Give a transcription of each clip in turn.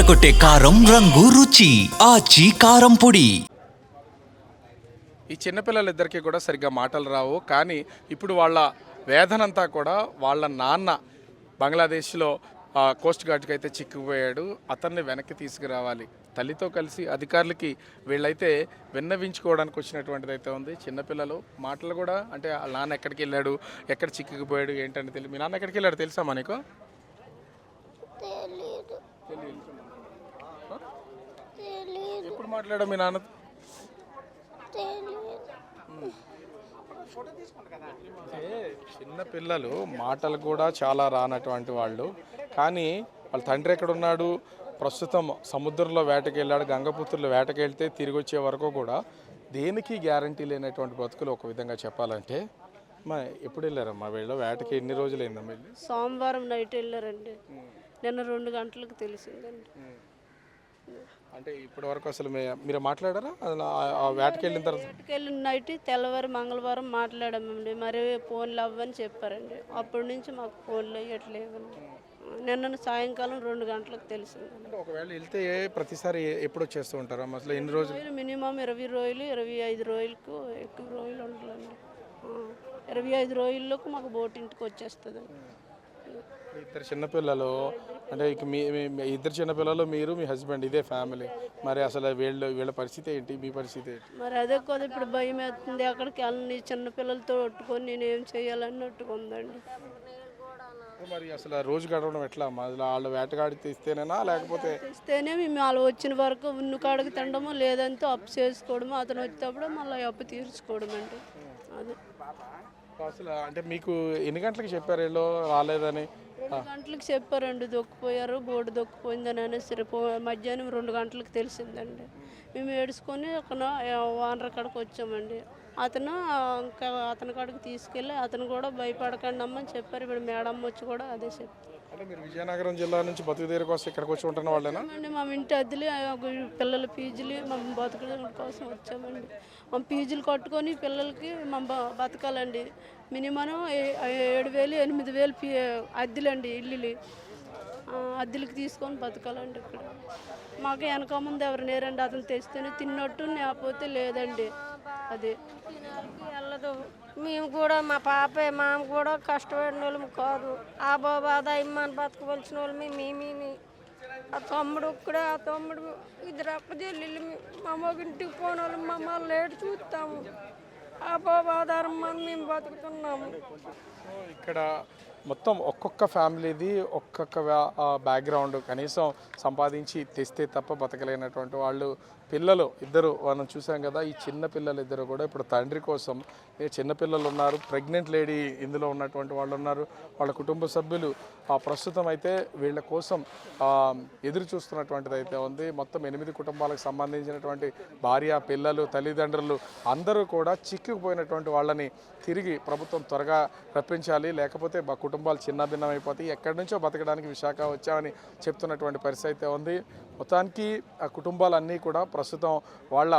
అదరగొట్టే కారం రంగు రుచి ఆచి కారం పొడి. ఈ చిన్నపిల్లలిద్దరికీ కూడా సరిగ్గా మాటలు రావు. కానీ ఇప్పుడు వాళ్ళ వేదనంతా కూడా వాళ్ళ నాన్న బంగ్లాదేశ్లో కోస్ట్ గార్డ్కి అయితే చిక్కుపోయాడు. అతన్ని వెనక్కి తీసుకురావాలి. తల్లితో కలిసి అధికారులకి వీళ్ళైతే విన్నవించుకోవడానికి వచ్చినటువంటిది అయితే ఉంది. చిన్నపిల్లలు మాటలు కూడా అంటే వాళ్ళ నాన్న ఎక్కడికి వెళ్ళాడు, ఎక్కడ చిక్కుకుపోయాడు ఏంటని తెలియదు. మీ నాన్న ఎక్కడికి వెళ్ళాడు తెలుసా మనకు? ఎప్పుడు మాట్లాడాడు మీ నాన్న? చిన్న పిల్లలు మాటలు కూడా చాలా రానటువంటి వాళ్ళు. కానీ వాళ్ళ తండ్రి ఎక్కడ ఉన్నాడు? ప్రస్తుతం సముద్రంలో వేటకి వెళ్ళాడు. గంగపుత్రులు వేటకి వెళ్తే తిరిగి వచ్చే వరకు కూడా దేనికి గ్యారంటీ లేనటువంటి బతుకులు ఒక విధంగా చెప్పాలంటే. మా ఎప్పుడు వెళ్ళారమ్మా వీళ్ళు వేటకి? ఎన్ని రోజులు అయిందమ్మా వెళ్ళి? సోమవారం నైట్ వెళ్ళారండి. నిన్న 2 గంటలకు తెలిసిందండి. అంటే ఇప్పటి వరకు అసలు మీరు మాట్లాడారా ఆ వేటకి వెళ్ళిన తర్వాత? వేటకి వెళ్ళిన నైట్ తెల్లవారు మంగళవారం మాట్లాడామండి. మరి ఫోన్లు అవ్వని చెప్పారండి. అప్పటి నుంచి మాకు ఫోన్లు అయ్యట్లేవండి. నిన్న సాయంకాలం 2 గంటలకు తెలిసిందండి. ఒకవేళ వెళ్తే ప్రతిసారి ఎప్పుడు వచ్చేస్తూ ఉంటారు అసలు? ఎన్ని రోజులు? మినిమం 20 రోజులు 25 రోజులకు ఎక్కువ రోజులు ఉండాలండి. 25 రోజుల్లోకి మాకు బోటింటికి వచ్చేస్తుందండి. ఇద్దరు చిన్నపిల్లలు అంటే ఇక మీ ఇద్దరు చిన్నపిల్లలు, మీరు, మీ హస్బెండ్, ఇదే ఫ్యామిలీ. మరి అసలు వీళ్ళ పరిస్థితి ఏంటి? మీ పరిస్థితి ఏంటి? మరి అదే కదా ఇప్పుడు భయం వేస్తుంది. అక్కడికి వెళ్ళని చిన్నపిల్లలతో కొట్టుకొని నేనేం చేయాలన్నట్టుగా ఉందండి. మరి అసలు రోజు గడవడం ఎట్లా? వాళ్ళు వేటగాడి తీస్తేనేనా లేకపోతే? తీస్తేనే మేము వాళ్ళు వచ్చిన వరకు ఉన్న కాడికి తినడము, లేదంటే అప్పు చేసుకోవడము, అతను వచ్చేటప్పుడు మళ్ళీ అప్పు తీర్చుకోవడం అండి. అది అసలు అంటే మీకు ఎన్ని గంటలకు చెప్పారు వీళ్ళు రాలేదని? 2 గంటలకు చెప్పారండి. దొక్కిపోయారు, బోర్డు దొక్కిపోయిందని అనేసి మధ్యాహ్నం 2 గంటలకు తెలిసిందండి. మేము ఏడుచుకొని అక్కడ ఓనర్ కాడికి వచ్చామండి. అతను ఇంకా అతని కాడికి తీసుకెళ్ళి అతను కూడా భయపడకండి అమ్మని చెప్పారు. ఇప్పుడు మేడం వచ్చి కూడా అదే చెప్తారు. అంటే మీరు విజయనగరం జిల్లా నుంచి బతుకుదేరి కోసం ఇక్కడికి వచ్చి ఉంటున్న వాళ్ళేనా? మా ఇంటి అద్దెలు, పిల్లల ఫీజులు, మా బతకడం కోసం వచ్చామండి. మా ఫీజులు కట్టుకొని పిల్లలకి మా బతకాలండి. మినిమం 7,000 8,000 అద్దెలండి. ఇల్లులు అద్దెలకి తీసుకొని బతకాలండి. ఇక్కడ మాకు వెనక ముందు ఎవరు నేరండి. అతను తెస్తేనే తిన్నట్టు, లేకపోతే లేదండి. అదే వెళ్ళదు. మేము కూడా మా పాప మామ కూడా కష్టపడిన వాళ్ళం కాదు. ఆ బాధ ఇమ్మని బతకవలసిన వాళ్ళమి మేమేమి. ఆ తమ్ముడు ఒక్కడే, ఆ తమ్ముడు 2 అప్పచెల్లెళ్ళు. మా మగింటికి పోయిన వాళ్ళు మమ్మల్ని లేటు చూస్తాము. ఆ ఆధారం మంది మేము బతుకుతున్నాము. ఇక్కడ మొత్తం ఒక్కొక్క ఫ్యామిలీది ఒక్కొక్క బ్యాక్గ్రౌండ్. కనీసం సంపాదించి తెస్తే తప్ప బతకలేనటువంటి వాళ్ళు పిల్లలు ఇద్దరు మనం చూసాం కదా. ఈ చిన్న పిల్లలు ఇద్దరు కూడా ఇప్పుడు తండ్రి కోసం, చిన్నపిల్లలు ఉన్నారు, ప్రెగ్నెంట్ లేడీ ఇందులో ఉన్నటువంటి వాళ్ళు ఉన్నారు, వాళ్ళ కుటుంబ సభ్యులు ప్రస్తుతం అయితే వీళ్ళ కోసం ఎదురు చూస్తున్నటువంటిది అయితే ఉంది. మొత్తం 8 కుటుంబాలకు సంబంధించినటువంటి భార్య, పిల్లలు, తల్లిదండ్రులు అందరూ కూడా చిక్కుకుపోయినటువంటి వాళ్ళని తిరిగి ప్రభుత్వం త్వరగా రప్పించాలి, లేకపోతే మా కుటుంబాలు చిన్నభిన్నమైపోతాయి. ఎక్కడి నుంచో బతకడానికి విశాఖ వచ్చామని చెప్తున్నటువంటి పరిస్థితి అయితే ఉంది. మొత్తానికి ఆ కుటుంబాలన్నీ కూడా ప్రస్తుతం వాళ్ళ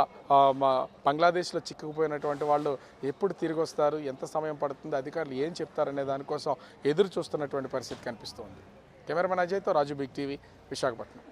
బంగ్లాదేశ్లో చిక్కుకుపోయినటువంటి వాళ్ళు ఎప్పుడు తిరిగి వస్తారు, ఎంత సమయం పడుతుంది, అధికారులు ఏం చెప్తారనే దానికోసం ఎదురు చూస్తున్నటువంటి పరిస్థితి కనిపిస్తుంది. కెమెరామెన్ అజయ్తో రాజు, బిగ్ టీవీ, విశాఖపట్నం.